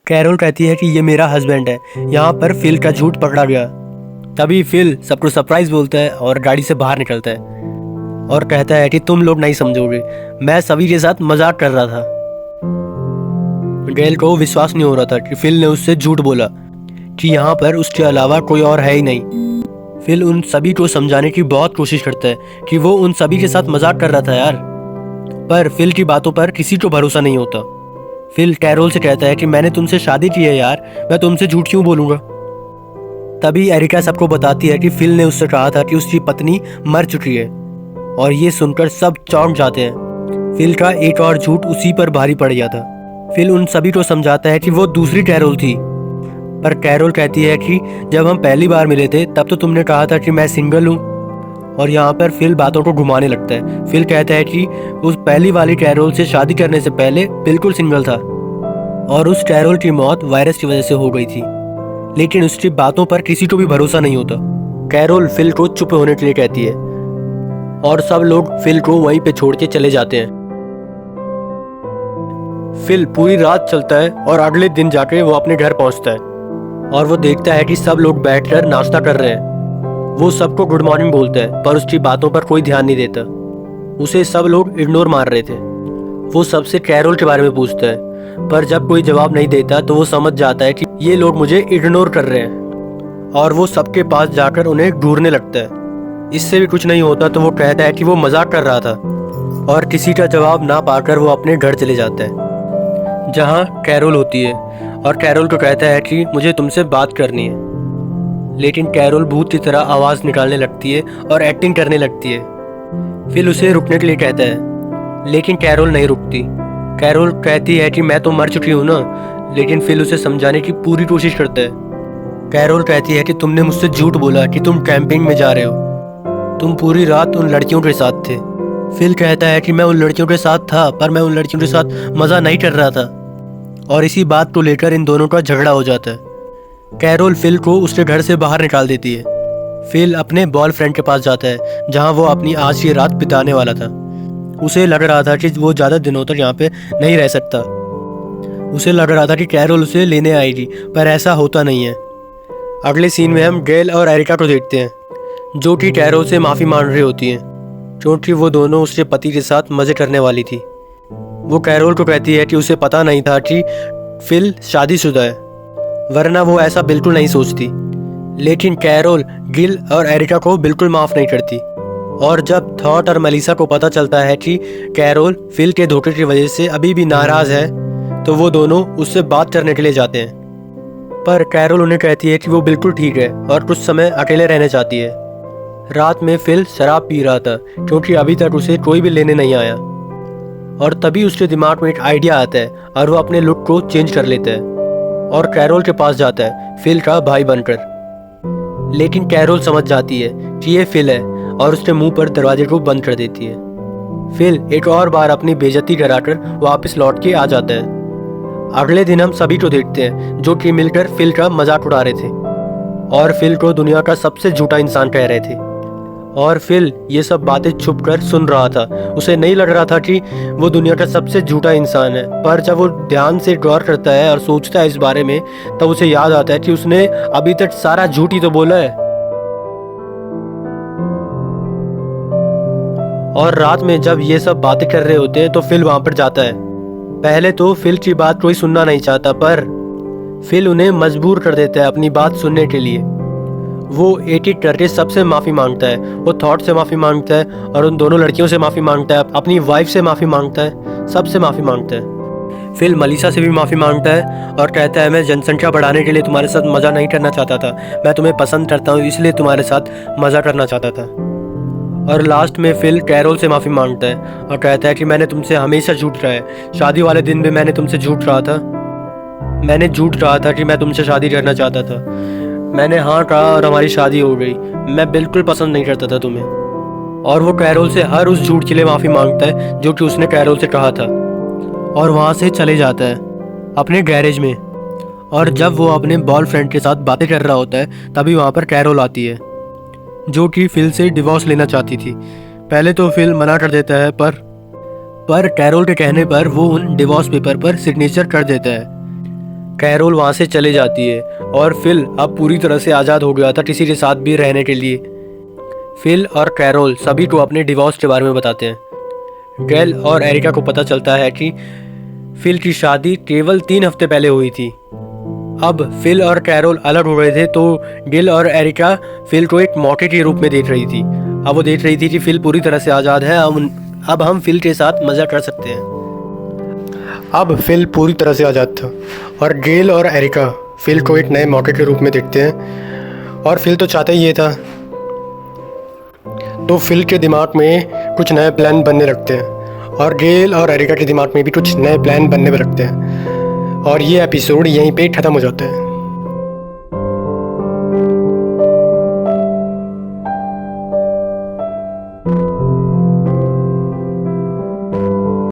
Carol कहती है कि ये मेरा हस्बैंड है। यहाँ पर फिल का झूठ पकड़ा गया। तभी फिल सबको सरप्राइज बोलता है और गाड़ी से बाहर निकलता है और कहता है कि तुम लोग नहीं समझोगे, मैं सभी के साथ मजाक कर रहा था। गेल को विश्वास नहीं हो रहा था कि फिल ने उससे झूठ बोला कि यहाँ पर उसके अलावा कोई और है ही नहीं। फिल उन सभी को समझाने की बहुत कोशिश करता है कि वो उन सभी के साथ मजाक कर रहा था यार, पर फिल की बातों पर किसी को भरोसा नहीं होता। फिल कैरोल से कहता है कि मैंने तुमसे शादी की है यार, मैं तुमसे झूठ क्यों बोलूँगा। तभी एरिका सबको बताती है कि फिल ने उससे कहा था कि उसकी पत्नी मर चुकी है, और ये सुनकर सब चौंक जाते हैं। फिल का एक और झूठ उसी पर भारी पड़ गया था। फिल उन सभी को समझाता है कि वो दूसरी कैरोल थी, पर कैरोल कहती है कि जब हम पहली बार मिले थे तब तो तुमने कहा था कि मैं सिंगल हूँ। और यहाँ पर फिल बातों को घुमाने लगता है। फिल कहता है कि उस पहली वाली कैरोल से शादी करने से पहले बिल्कुल सिंगल था और उस कैरोल की मौत वायरस की वजह से हो गई थी, लेकिन उसकी बातों पर किसी को भी भरोसा नहीं होता। कैरोल फिल को चुप होने के लिए कहती है और सब लोग फिल को वहीं पे छोड़ के चले जाते हैं। फिल पूरी रात चलता है और अगले दिन जाके वो अपने घर पहुंचता है और वो देखता है कि सब लोग बैठकर नाश्ता कर रहे हैं। वो सबको गुड मॉर्निंग बोलता है, पर उसकी बातों पर कोई ध्यान नहीं देता। उसे सब लोग इग्नोर मार रहे थे। वो सबसे कैरोल के बारे में पूछता है, पर जब कोई जवाब नहीं देता तो वो समझ जाता है कि ये लोग मुझे इग्नोर कर रहे हैं, और वो सबके पास जाकर उन्हें ढूंढने लगता है। इससे भी कुछ नहीं होता तो वो कहता है कि वो मजाक कर रहा था, और किसी का जवाब ना पाकर वो अपने घर चले जाता है जहाँ कैरोल होती है, और कैरोल को कहता है कि मुझे तुमसे बात करनी है। लेकिन कैरोल भूत की तरह आवाज़ निकालने लगती है और एक्टिंग करने लगती है। फिल उसे रुकने के लिए कहता है, लेकिन कैरोल नहीं रुकती। कैरोल कहती है कि मैं तो मर चुकी हूँ ना, लेकिन फिल उसे समझाने की पूरी कोशिश करता है। कैरोल कहती है कि तुमने मुझसे झूठ बोला कि तुम कैंपिंग में जा रहे हो, तुम पूरी रात उन लड़कियों के साथ थे। फिल कहता है कि मैं उन लड़कियों के साथ था, पर मैं उन लड़कियों के साथ मज़ा नहीं कर रहा था, और इसी बात को लेकर इन दोनों का झगड़ा हो जाता है। कैरोल फिल को उसके घर से बाहर निकाल देती है। फिल अपने बॉयफ्रेंड के पास जाता है जहां वो अपनी आज की रात बिताने वाला था। उसे लग रहा था कि वो ज़्यादा दिनों तक यहाँ पे नहीं रह सकता। उसे लग रहा था कि कैरोल उसे लेने आएगी, पर ऐसा होता नहीं है। अगले सीन में हम गेल और एरिका को देखते हैं, जो कि कैरोल से माफ़ी मांग रही होती हैं क्योंकि वो दोनों उसके पति के साथ मज़े करने वाली थी। वो कैरोल को कहती है कि उसे पता नहीं था कि फिल शादीशुदा है, वरना वो ऐसा बिल्कुल नहीं सोचती। लेकिन कैरोल गिल और एरिका को बिल्कुल माफ़ नहीं करती, और जब थॉट और मेलिसा को पता चलता है कि कैरोल फिल के धोखे की वजह से अभी भी नाराज़ है, तो वो दोनों उससे बात करने के लिए जाते हैं। पर कैरोल उन्हें कहती है कि वो बिल्कुल ठीक है और कुछ समय अकेले रहने चाहती है। रात में फिल शराब पी रहा था क्योंकि अभी तक उसे कोई भी लेने नहीं आया, और तभी उसके दिमाग में एक आइडिया आता है और वो अपने लुक को चेंज कर लेता है और कैरोल के पास जाता है फिल का भाई बनकर। लेकिन कैरोल समझ जाती है कि ये फिल है और उसके मुंह पर दरवाजे को बंद कर देती है। फिल एक और बार अपनी बेइज्जती कराकर वापस लौट के आ जाता है। अगले दिन हम सभी को देखते हैं जो कि मिलकर फिल का मजाक उड़ा रहे थे और फिल को दुनिया का सबसे झूठा इंसान कह रहे थे, और फिल ये सब बातें छुप कर सुन रहा था। उसे नहीं लग रहा था कि वो दुनिया का सबसे झूठा इंसान है, पर जब वो ध्यान से गौर करता है और सोचता है इस बारे में, तब उसे याद आता है कि उसने अभी तक सारा झूठ ही तो बोला है। और रात में जब ये सब बातें कर रहे होते हैं तो फिल वहां पर जाता है। पहले तो फिल की बात कोई सुनना नहीं चाहता, पर फिल उन्हें मजबूर कर देता है अपनी बात सुनने के लिए। वो एक एक करके सबसे माफ़ी मांगता है। वो थॉट से माफ़ी मांगता है और उन दोनों लड़कियों से माफ़ी मांगता है, अपनी वाइफ से माफ़ी मांगता है, सबसे माफ़ी मांगता है। फिल मेलिसा से भी माफ़ी मांगता है और कहता है मैं जनसंख्या बढ़ाने के लिए तुम्हारे साथ मज़ा नहीं करना चाहता था, मैं तुम्हें पसंद करता हूँ इसलिए तुम्हारे साथ मज़ा करना चाहता था। और लास्ट में फिल कैरोल से माफ़ी मांगता है और कहता है कि मैंने तुमसे हमेशा झूठ कहा है। शादी वाले दिन भी मैंने तुमसे झूठ कहा था। मैंने झूठ कहा था कि मैं तुमसे शादी करना चाहता था। मैंने हाँ कहा और हमारी शादी हो गई। मैं बिल्कुल पसंद नहीं करता था तुम्हें। और वो कैरोल से हर उस झूठ के लिए माफ़ी मांगता है जो कि उसने कैरोल से कहा था, और वहाँ से चले जाता है अपने गैरेज में। और जब वो अपने बॉयफ्रेंड के साथ बातें कर रहा होता है तभी वहाँ पर कैरोल आती है, जो कि फिल से डिवोर्स लेना चाहती थी। पहले तो फिल मना कर देता है, पर कैरोल के कहने पर वो उन डिवोर्स पेपर पर सिग्नेचर कर देता है। कैरोल वहाँ से चले जाती है और फिल अब पूरी तरह से आज़ाद हो गया था किसी के साथ भी रहने के लिए। फिल और कैरोल सभी को अपने डिवोर्स के बारे में बताते हैं। गेल और एरिका को पता चलता है कि फिल की शादी केवल 3 हफ्ते पहले हुई थी। अब फिल और कैरोल अलग हो गए थे तो गेल और एरिका फिल को एक मौके के रूप में देख रही थी। अब वो देख रही थी कि फिल पूरी तरह से आज़ाद है, अब हम फिल के साथ मज़ा कर सकते हैं। अब फिल पूरी तरह से आज़ाद था और गेल और एरिका फिल को एक नए मौके के रूप में देखते हैं और फिल तो चाहता ही ये था। तो फिल के दिमाग में कुछ नए प्लान बनने लगते हैं और गेल और एरिका के दिमाग में भी कुछ नए प्लान बनने लगते हैं और ये एपिसोड यहीं पे ख़त्म हो जाता है।